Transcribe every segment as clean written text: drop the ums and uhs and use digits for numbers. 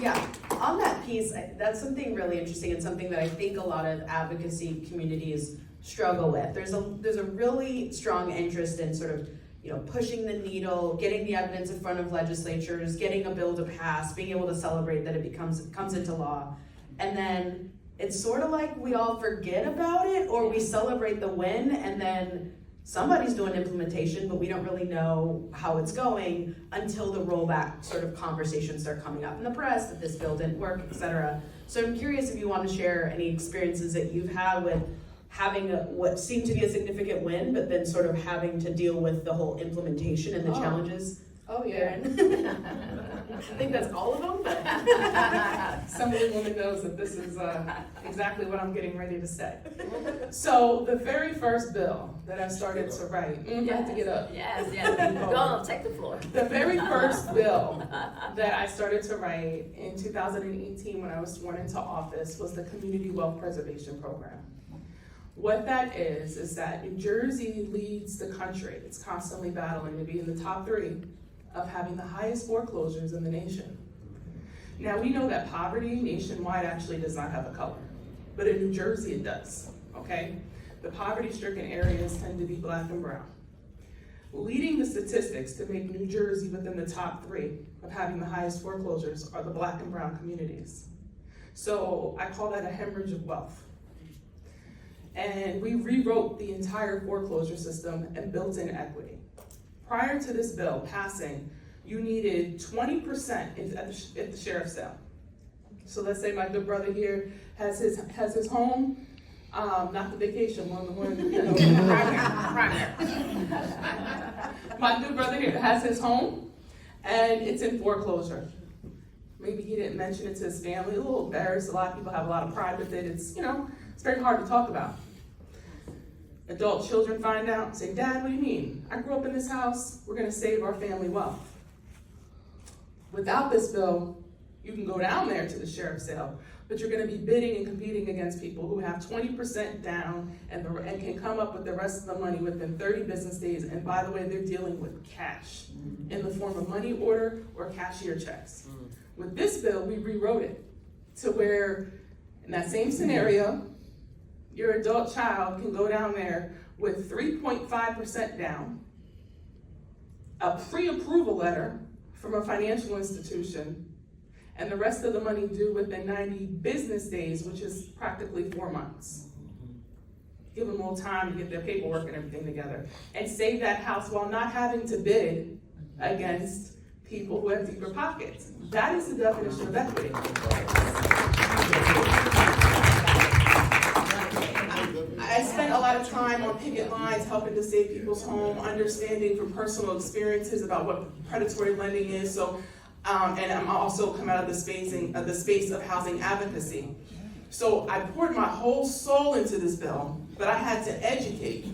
Yeah, on that piece, that's something really interesting and something that I think a lot of advocacy communities struggle with. There's a really strong interest in sort of, pushing the needle, getting the evidence in front of legislatures, getting a bill to pass, being able to celebrate that it comes into law. And then it's sort of like we all forget about it, or we celebrate the win, and then somebody's doing implementation, but we don't really know how it's going until the rollback sort of conversations start coming up in the press that this bill didn't work, et cetera. So I'm curious if you want to share any experiences that you've had with having what seemed to be a significant win, but then sort of having to deal with the whole implementation and the challenges. Oh yeah. I think that's all of them, but Somebody woman knows that this is exactly what I'm getting ready to say. So the very first bill that I started to write, I have to get up. Yes. Go on, take the floor. The very first bill that I started to write in 2018 when I was sworn into office was the Community Wealth Preservation Program. What that is that New Jersey leads the country. It's constantly battling to be in the top 3 of having the highest foreclosures in the nation. Now we know that poverty nationwide actually does not have a color, but in New Jersey it does, okay? The poverty-stricken areas tend to be Black and brown. Leading the statistics to make New Jersey within the top 3 of having the highest foreclosures are the Black and brown communities. So I call that a hemorrhage of wealth. And we rewrote the entire foreclosure system and built in equity. Prior to this bill passing, you needed 20% at the sheriff's sale. So let's say my good brother here has his home, not the vacation one, the one, primary. My good brother here has his home, and it's in foreclosure. Maybe he didn't mention it to his family, a little embarrassed. A lot of people have a lot of pride with it. It's very hard to talk about. Adult children find out and say, Dad, what do you mean? I grew up in this house, we're gonna save our family wealth. Without this bill, you can go down there to the sheriff's sale, but you're gonna be bidding and competing against people who have 20% down and can come up with the rest of the money within 30 business days. And by the way, they're dealing with cash in the form of money order or cashier checks. With this bill, we rewrote it to where, in that same scenario, your adult child can go down there with 3.5% down, a pre-approval letter from a financial institution, and the rest of the money due within 90 business days, which is practically 4 months. Give them a little time to get their paperwork and everything together, and save that house while not having to bid against people who have deeper pockets. That is the definition of equity. I spent a lot of time on picket lines helping to save people's home, understanding from personal experiences about what predatory lending is. So, and I'm also come out of the space of housing advocacy. So I poured my whole soul into this bill, but I had to educate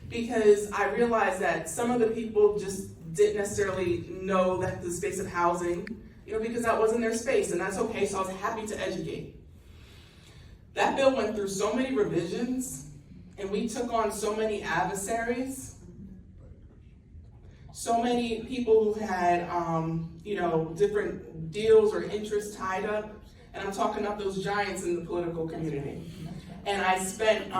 because I realized that some of the people just didn't necessarily know that the space of housing, because that wasn't their space, and that's okay. So I was happy to educate. That bill went through so many revisions, and we took on so many adversaries, so many people who had, different deals or interests tied up, and I'm talking about those giants in the political community. And I spent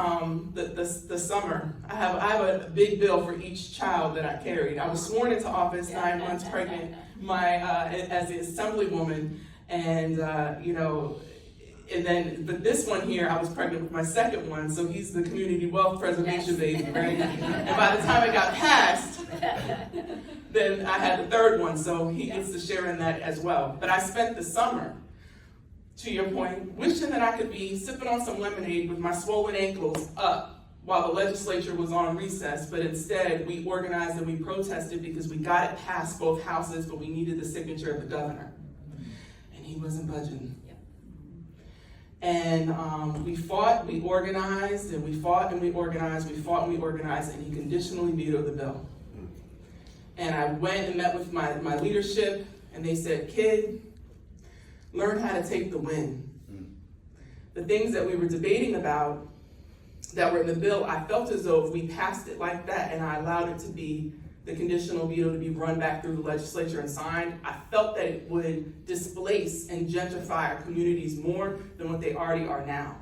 the summer, I have a big bill for each child that I carried. I was sworn into office 9 months pregnant, as the assemblywoman, and but this one here, I was pregnant with my second one, so he's the community wealth preservation baby, right? And by the time it got passed, then I had the third one, so he gets to share in that as well. But I spent the summer, to your point, wishing that I could be sipping on some lemonade with my swollen ankles up while the legislature was on recess, but instead we organized and we protested because we got it past both houses, but we needed the signature of the governor. And he wasn't budging. And we fought, we organized, and we fought and we organized, we fought and we organized, and he conditionally vetoed the bill. And I went and met with my leadership, and they said, kid, learn how to take the win. The things that we were debating about that were in the bill, I felt as though if we passed it like that and I allowed it to be the conditional veto to be run back through the legislature and signed, I felt that it would displace and gentrify our communities more than what they already are now.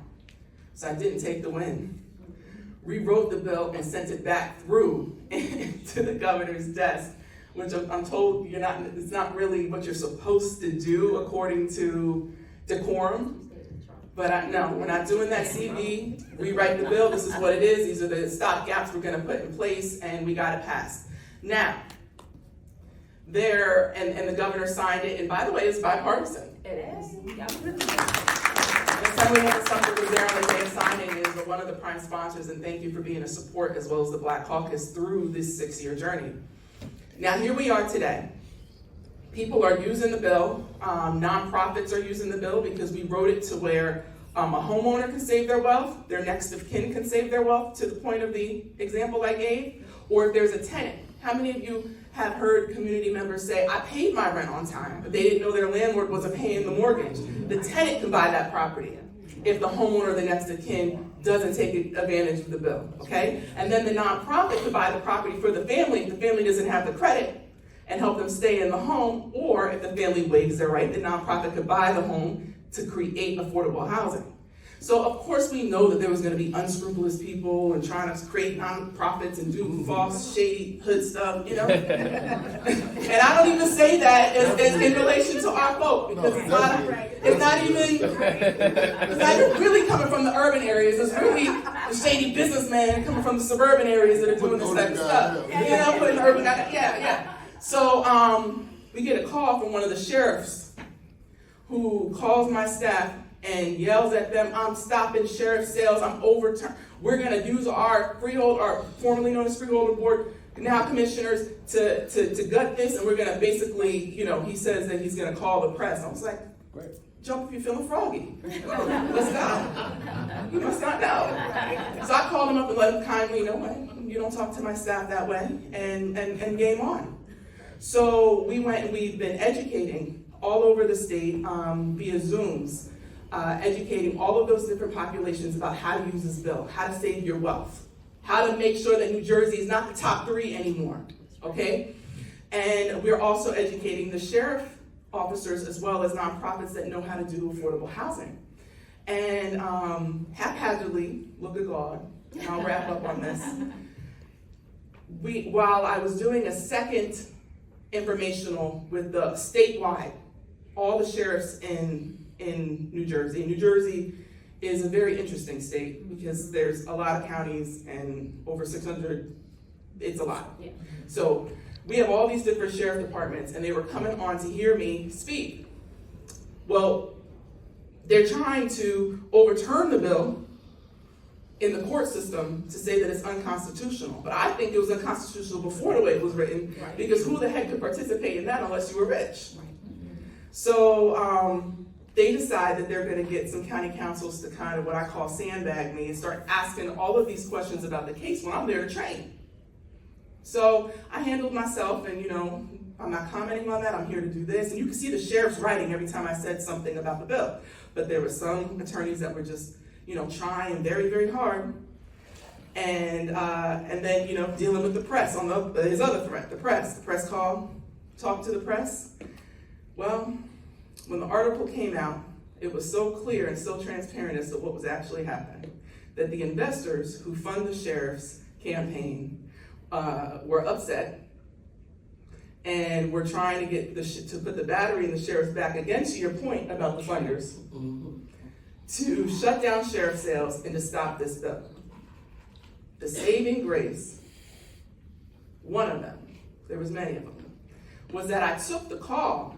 So I didn't take the win. Rewrote the bill and sent it back through to the governor's desk, which I'm told it's not really what you're supposed to do according to decorum. But no, we're not doing that CV, rewrite the bill, this is what it is, these are the stop gaps we're gonna put in place, and we got it passed. Now, and the governor signed it, and by the way, it's bipartisan. It is. Assemblywoman Sumter was there on the day of signing, and is one of the prime sponsors, and thank you for being a support as well as the Black Caucus through this 6-year journey. Now, here we are today. People are using the bill, nonprofits are using the bill because we wrote it to where a homeowner can save their wealth, their next of kin can save their wealth, to the point of the example I gave, or if there's a tenant. How many of you have heard community members say, I paid my rent on time, but they didn't know their landlord wasn't paying the mortgage? The tenant can buy that property if the homeowner or the next of kin doesn't take advantage of the bill, okay? And then the nonprofit could buy the property for the family if the family doesn't have the credit and help them stay in the home, or if the family waives their right, the nonprofit could buy the home to create affordable housing. So of course we know that there was gonna be unscrupulous people and trying to create nonprofits and do false, shady hood stuff, you know? And I don't even say that as in relation to our folk, because it's not even really coming from the urban areas, it's really the shady businessmen coming from the suburban areas that are doing this type of stuff. You know, putting urban, yeah. So we get a call from one of the sheriffs who calls my staff and yells at them, I'm stopping sheriff sales, I'm overturning. We're gonna use our freehold, our formerly known as freeholder board, now commissioners, to gut this, and we're gonna basically, he says that he's gonna call the press. I was like, great. Jump if you're feeling froggy. Let's go. You must not know. So I called him up and let him kindly know, you don't talk to my staff that way, and game on. So we went and we've been educating all over the state via Zooms, educating all of those different populations about how to use this bill, how to save your wealth, how to make sure that New Jersey is not the top 3 anymore, okay? And we're also educating the sheriff officers as well as nonprofits that know how to do affordable housing. And haphazardly, look at God, and I'll wrap up on this. While I was doing a second informational with the statewide, all the sheriffs in New Jersey. New Jersey is a very interesting state because there's a lot of counties and over 600, it's a lot. Yeah. So we have all these different sheriff departments and they were coming on to hear me speak. Well, they're trying to overturn the bill in the court system to say that it's unconstitutional. But I think it was unconstitutional before the way it was written, right, because who the heck could participate in that unless you were rich? Right. So they decide that they're gonna get some county councils to kind of what I call sandbag me and start asking all of these questions about the case when I'm there to train. So I handled myself and I'm not commenting on that, I'm here to do this. And you can see the sheriff's writing every time I said something about the bill. But there were some attorneys that were just trying very, very hard. And then, dealing with the press on his other threat, the press call, talk to the press. Well, when the article came out, it was so clear and so transparent as to what was actually happening, that the investors who fund the sheriff's campaign were upset and were trying to get to put the battery in the sheriff's back, again to your point about the funders, to shut down sheriff sales and to stop this bill. The saving grace, one of them, there was many of them, was that I took the call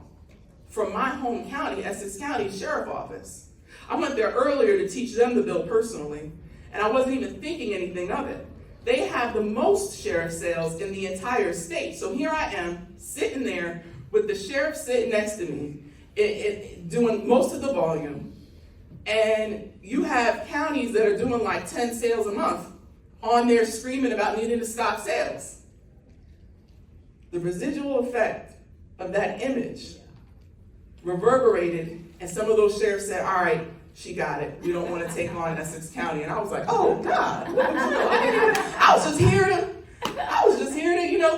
from my home county, Essex County Sheriff Office. I went there earlier to teach them the bill personally, and I wasn't even thinking anything of it. They have the most sheriff sales in the entire state. So here I am, sitting there with the sheriff sitting next to me, doing most of the volume, and you have counties that are doing like 10 sales a month on there screaming about needing to stop sales. The residual effect of that image reverberated, and some of those sheriffs said, all right, she got it. We don't want to take on Essex County. And I was like, oh God, I was just here to,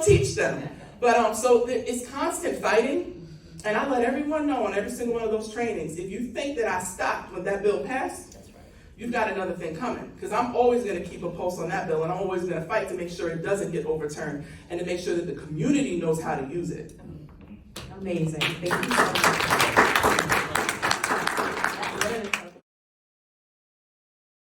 teach them. But so it's constant fighting, and I let everyone know on every single one of those trainings, if you think that I stopped when that bill passed, you've got another thing coming. Because I'm always going to keep a pulse on that bill, and I'm always going to fight to make sure it doesn't get overturned, and to make sure that the community knows how to use it. Amazing. Thank you so much.